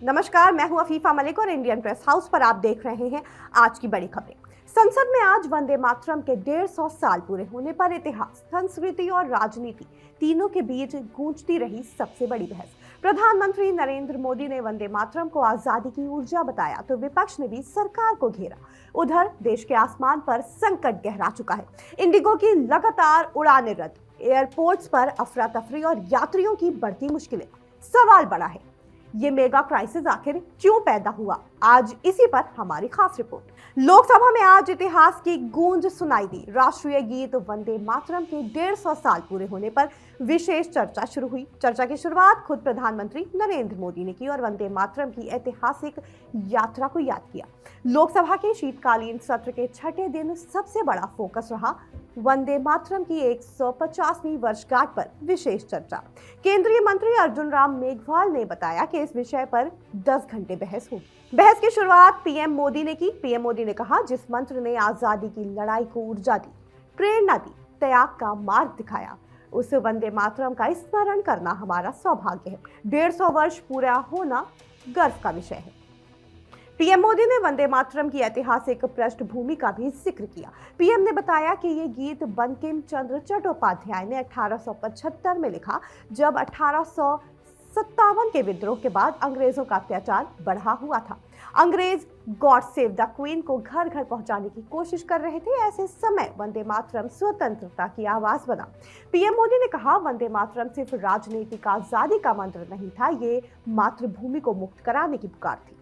नमस्कार, मैं हूं अफीफा मलिक और इंडियन प्रेस हाउस पर आप देख रहे हैं आज की बड़ी खबरें। संसद में आज वंदे मातरम के 150 साल पूरे होने पर इतिहास, संस्कृति और राजनीति तीनों के बीच गूंजती रही सबसे बड़ी बहस। प्रधानमंत्री नरेंद्र मोदी ने वंदे मातरम को आजादी की ऊर्जा बताया तो विपक्ष ने भी सरकार को घेरा। उधर देश के आसमान पर संकट गहरा चुका है। इंडिगो की लगातार उड़ानें रद्द, एयरपोर्ट्स पर अफरा तफरी और यात्रियों की बढ़ती मुश्किलें। सवाल बड़ा है, ये मेगा क्राइसिस आखिर क्यों पैदा हुआ? आज इसी पर हमारी खास रिपोर्ट। लोकसभा में आज इतिहास की गूंज सुनाई दी। राष्ट्रीय गीत वंदे मातरम के 150 साल पूरे होने पर विशेष चर्चा शुरू हुई। चर्चा की शुरुआत खुद प्रधानमंत्री नरेंद्र मोदी ने की और वंदे मातरम की ऐतिहासिक यात्रा को याद किया। लोकसभा के शीतकालीन सत्र के छठे दिन सबसे बड़ा फोकस रहा वंदे मातरम की 150वीं वर्षगांठ पर विशेष चर्चा। केंद्रीय मंत्री अर्जुन राम मेघवाल ने बताया कि इस विषय पर 10 घंटे बहस होगी। बहस की शुरुआत पीएम मोदी ने की। पीएम मोदी ने कहा, जिस मंत्र ने आजादी की लड़ाई को ऊर्जा दी, प्रेरणा दी, त्याग का मार्ग दिखाया, उस वंदे मातरम का स्मरण करना हमारा सौभाग्य है। 150 वर्ष पूरा होना गर्व का विषय है। पीएम मोदी ने वंदे मातरम की ऐतिहासिक पृष्ठभूमि का भी जिक्र किया। पीएम ने बताया कि ये गीत बंकिम चंद्र चट्टोपाध्याय ने 1875 में लिखा, जब 1857 के विद्रोह के बाद अंग्रेजों का अत्याचार बढ़ा हुआ था। अंग्रेज गॉड सेव द क्वीन को घर घर पहुंचाने की कोशिश कर रहे थे। ऐसे समय वंदे मातरम स्वतंत्रता की आवाज बना। पीएम मोदी ने कहा, वंदे मातरम सिर्फ राजनीतिक आजादी का मंत्र नहीं था, ये मातृभूमि को मुक्त कराने की पुकार थी।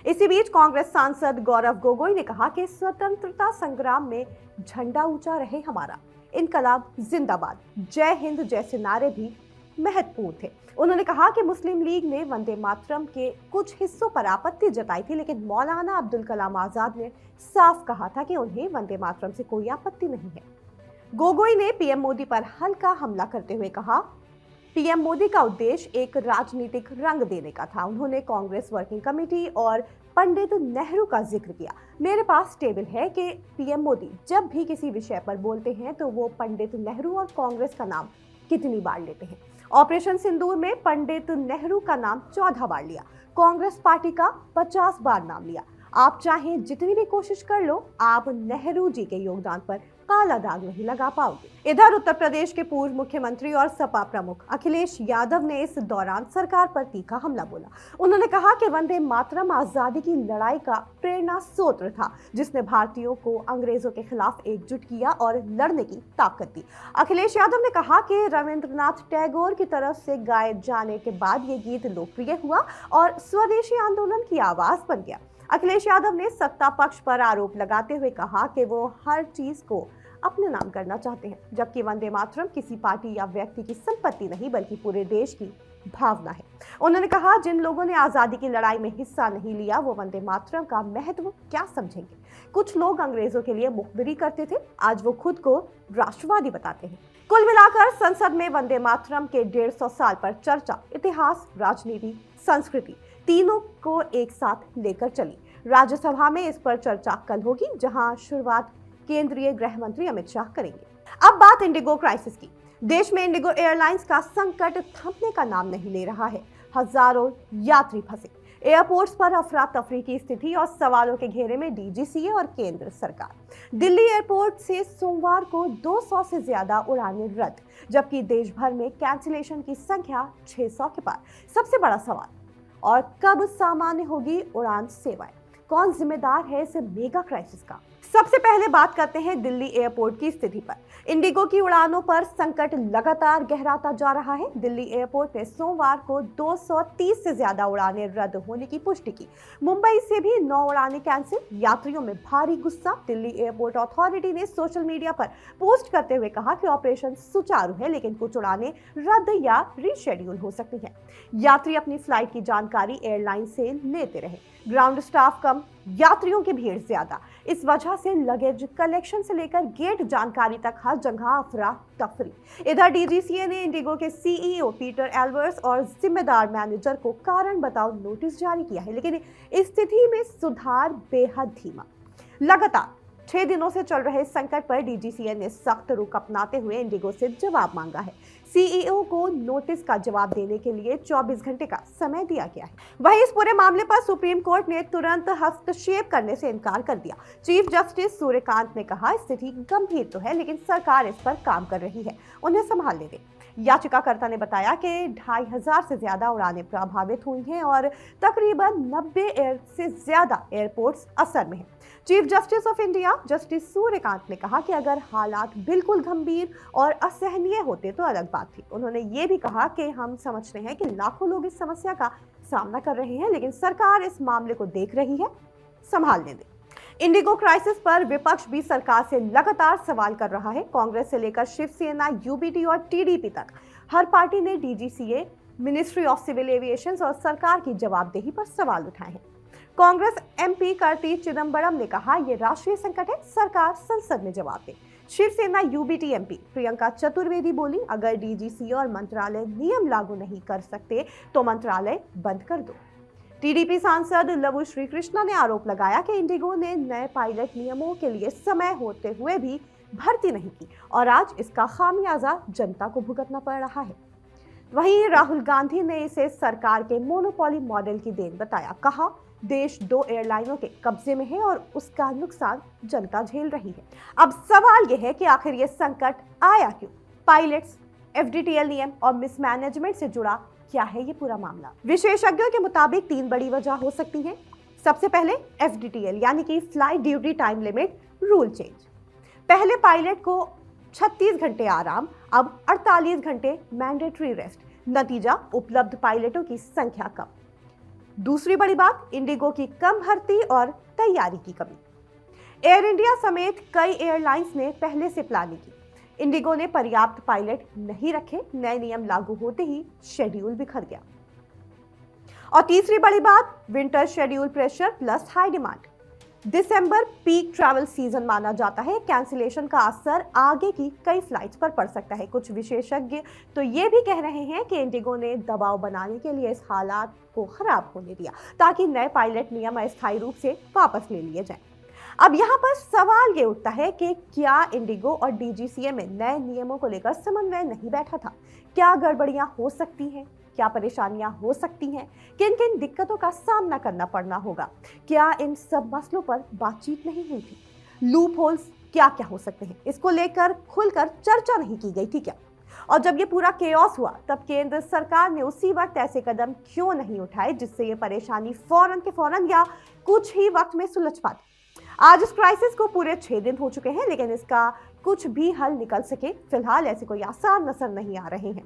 इसी बीच कांग्रेस सांसद गौरव गोगोई ने कहा कि स्वतंत्रता संग्राम में झंडा ऊंचा रहे हमारा, इनकलाब जिंदाबाद, जय हिंद जैसे नारे भी महत्वपूर्ण थे। उन्होंने कहा कि मुस्लिम लीग ने वंदे मातरम के कुछ हिस्सों पर आपत्ति जताई थी, लेकिन मौलाना अब्दुल कलाम आजाद ने साफ कहा था कि उन्हें वंदे मातरम से कोई आपत्ति नहीं है। गोगोई ने पीएम मोदी पर हल्का हमला करते हुए कहा, पीएम मोदी का उद्देश्य एक राजनीतिक रंग देने का था। उन्होंने कांग्रेस वर्किंग कमेटी और पंडित नेहरू का जिक्र किया। मेरे पास टेबल है कि पीएम मोदी जब भी किसी विषय पर बोलते हैं तो वो पंडित नेहरू और कांग्रेस का नाम कितनी बार लेते हैं। ऑपरेशन सिंदूर में पंडित नेहरू का नाम 14 बार लिया, कांग्रेस पार्टी का 50 बार नाम लिया। आप चाहे जितनी भी कोशिश कर लो, आप नेहरू जी के योगदान पर काला दाग नहीं लगा पाओगे। इधर उत्तर प्रदेश के पूर्व मुख्यमंत्री और सपा प्रमुख अखिलेश यादव ने इस दौरान सरकार पर तीखा हमला बोला। उन्होंने कहा कि वंदे मातरम आजादी की लड़ाई का प्रेरणा स्रोत था, जिसने भारतीयों को अंग्रेजों के खिलाफ एकजुट किया और लड़ने की ताकत दी। अखिलेश यादव ने कहा कि रविंद्रनाथ टैगोर की तरफ से गाए जाने के बाद ये गीत लोकप्रिय हुआ और स्वदेशी आंदोलन की आवाज बन गया। अखिलेश यादव ने सत्ता पक्ष पर आरोप लगाते हुए कहा कि वो हर चीज को अपने नाम करना चाहते हैं, जबकि वंदे मातरम किसी पार्टी या व्यक्ति की संपत्ति नहीं बल्कि पूरे देश की भावना है। उन्होंने कहा, जिन लोगों ने आजादी की लड़ाई में हिस्सा नहीं लिया वो वंदे मातरम का महत्व क्या समझेंगे। कुछ लोग अंग्रेजों के लिए मुखबिरी करते थे, आज वो खुद को राष्ट्रवादी बताते हैं। कुल मिलाकर संसद में वंदे मातरम के 150 साल पर चर्चा इतिहास, राजनीति, संस्कृति तीनों को एक साथ लेकर चली। राज्यसभा में इस पर चर्चा कल होगी, जहां शुरुआत केंद्रीय गृह मंत्री अमित शाह करेंगे। अब बात इंडिगो क्राइसिस की। देश में इंडिगो एयरलाइंस का संकट थमने का नाम नहीं ले रहा है। हजारों यात्री फंसे, एयरपोर्ट्स पर अफरा तफरी की स्थिति और सवालों के घेरे में डीजीसीए और केंद्र सरकार। दिल्ली एयरपोर्ट से सोमवार को 200 से ज्यादा उड़ानें रद्द, जबकि देश भर में कैंसिलेशन की संख्या 600 के पार। सबसे बड़ा सवाल, और कब सामान्य होगी उड़ान सेवाएं? कौन जिम्मेदार है इस मेगा क्राइसिस का? सबसे पहले बात करते हैं दिल्ली एयरपोर्ट की स्थिति पर। इंडिगो की उड़ानों पर संकट लगातार गहराता जा रहा है। दिल्ली एयरपोर्ट ने सोमवार को 230 से ज्यादा उड़ानें रद्द होने की पुष्टि की। मुंबई से भी 9 उड़ानें कैंसिल, यात्रियों में भारी गुस्सा। दिल्ली एयरपोर्ट अथॉरिटी ने सोशल मीडिया पर पोस्ट करते हुए कहा कि ऑपरेशन सुचारू है, लेकिन कुछ उड़ानें रद्द या रीशेड्यूल हो सकती हैं। यात्री अपनी फ्लाइट की जानकारी एयरलाइन से लेते रहे। ग्राउंड स्टाफ कम, यात्रियों की भीड़ ज्यादा। इस वजह से लगेज कलेक्शन से लेकर गेट जानकारी तक हर जगह अफरा तफरी। इधर डीजीसीए ने इंडिगो के सीईओ पीटर एल्वर्स और जिम्मेदार मैनेजर को कारण बताओ नोटिस जारी किया है, लेकिन स्थिति में सुधार बेहद धीमा। लगातार 6 दिनों से चल रहे संकट पर डीजीसीए ने सख्त रुख अपनाते हुए इंडिगो से जवाब मांगा है। सीईओ को नोटिस का जवाब देने के लिए 24 घंटे का समय दिया गया है। वहीं इस पूरे मामले पर सुप्रीम कोर्ट ने तुरंत हस्तक्षेप करने से इनकार कर दिया। चीफ जस्टिस सूर्यकांत ने कहा, स्थिति गंभीर तो है लेकिन सरकार इस पर काम कर रही है, उन्हें संभालने दें। याचिकाकर्ता ने बताया कि 2500 से ज्यादा उड़ानें प्रभावित हुई हैं और तकरीबन 90 से ज्यादा एयरपोर्ट्स असर में हैं। Chief justice of India justice Suryakant ने कहा कि अगर हालात बिल्कुल गंभीर और असहनीय होते तो अलग बात थी। उन्होंने ये भी कहा कि हम समझते हैं कि लाखों लोग इस समस्या का सामना कर रहे हैं, लेकिन सरकार इस मामले को देख रही है, संभालने दें। इंडिगो क्राइसिस पर विपक्ष भी सरकार से लगातार सवाल कर रहा है। कांग्रेस से लेकर शिवसेना, यूबीटी और टीडीपी तक हर पार्टी ने DGCA, ministry of civil aviation और सरकार की जवाबदेही पर सवाल उठाए हैं। कांग्रेस एमपी कार्ति चिदम्बरम ने कहा, यह राष्ट्रीय संकट है, सरकार संसद में जवाब दे। शिवसेना यूबीटी एमपी प्रियंका चतुर्वेदी बोली, अगर डीजीसीए और मंत्रालय नियम लागू नहीं कर सकते तो मंत्रालय बंद कर दो। टीडीपी सांसद लवु श्रीकृष्णा ने आरोप लगाया कि इंडिगो ने नए पायलट नियमों के लिए समय होते हुए भी भर्ती नहीं की और आज इसका खामियाजा जनता को भुगतना पड़ रहा है। वहीं राहुल गांधी ने इसे सरकार के मोनोपोली मॉडल की देन बताया। कहा, देश 2 एयरलाइनों के कब्जे में है और उसका नुकसान जनता झेल रही है। अब सवाल यह है कि आखिर ये संकट आया क्यों? पायलट्स, एफडीटीएल नियम और मिसमैनेजमेंट से जुड़ा क्या है ये पूरा मामला? विशेषज्ञों के मुताबिक 3 बड़ी वजह हो सकती हैं। सबसे पहले एफडीटीएल यानी कि flight duty time limit rule change. पहले पायलट को 36 घंटे आराम, अब 48 घंटे मैंडेटरी रेस्ट। नतीजा, उपलब्ध पायलटों की संख्या कम। दूसरी बड़ी बात, इंडिगो की कम भर्ती और तैयारी की कमी। एयर इंडिया समेत कई एयरलाइंस ने पहले से प्लानिंग की। इंडिगो ने पर्याप्त पायलट नहीं रखे, नए नियम लागू होते ही शेड्यूल बिखर गया। और तीसरी बड़ी बात, winter schedule pressure plus high demand. दिसंबर पीक ट्रैवल सीजन माना जाता है, कैंसिलेशन का असर आगे की कई फ्लाइट्स पर पड़ सकता है। कुछ विशेषज्ञ तो ये भी कह रहे हैं कि इंडिगो ने दबाव बनाने के लिए इस हालात को खराब होने दिया ताकि नए पायलट नियम अस्थायी रूप से वापस ले लिए जाएं। अब यहाँ पर सवाल ये उठता है कि क्या इंडिगो और डीजीसीए में नए नियमों को लेकर समन्वय नहीं बैठा था? क्या गड़बड़ियां हो सकती हैं? क्या परेशानियां हो सकती हैं? किन किन दिक्कतों का सामना करना पड़ना होगा? क्या इन सब मसलों पर बातचीत नहीं हुई थी? लूप होल्स क्या क्या हो सकते हैं? इसको लेकर खुलकर चर्चा नहीं की गई थी क्या? और जब ये पूरा केओस हुआ तब केंद्र सरकार ने उसी वक्त ऐसे कदम क्यों नहीं उठाए जिससे ये परेशानी फौरन के फौरन या कुछ ही वक्त में सुलझ पाती? आज इस क्राइसिस को पूरे 6 दिन हो चुके हैं, लेकिन इसका कुछ भी हल निकल सके फिलहाल ऐसे कोई आसार नजर नहीं आ रहे हैं।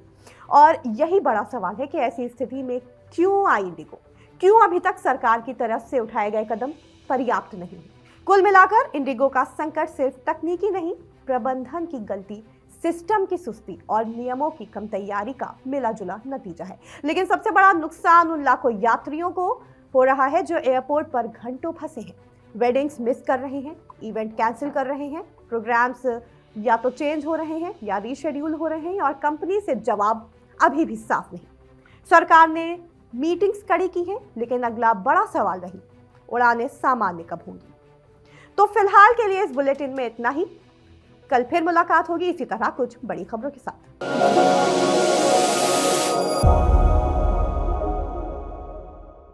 और यही बड़ा सवाल है कि ऐसी स्थिति में क्यों आई इंडिगो? क्यों अभी तक सरकार की तरफ से उठाए गए कदम पर्याप्त नहीं है? कुल मिलाकर इंडिगो का संकट सिर्फ तकनीकी नहीं, प्रबंधन की गलती, सिस्टम की सुस्ती और नियमों की कम तैयारी का मिला जुला नतीजा है। लेकिन सबसे बड़ा नुकसान उन लाखों यात्रियों को हो रहा है जो एयरपोर्ट पर घंटों फंसे हैं, वेडिंग्स मिस कर रहे हैं, इवेंट कैंसिल कर रहे हैं, प्रोग्राम्स या तो चेंज हो रहे हैं या रीशेड्यूल हो रहे हैं और कंपनी से जवाब अभी भी साफ नहीं। सरकार ने मीटिंग्स कड़ी की है, लेकिन अगला बड़ा सवाल रही, उड़ानें सामान्य कब होंगी? तो फिलहाल के लिए इस बुलेटिन में इतना ही। कल फिर मुलाकात होगी इसी तरह कुछ बड़ी खबरों के साथ।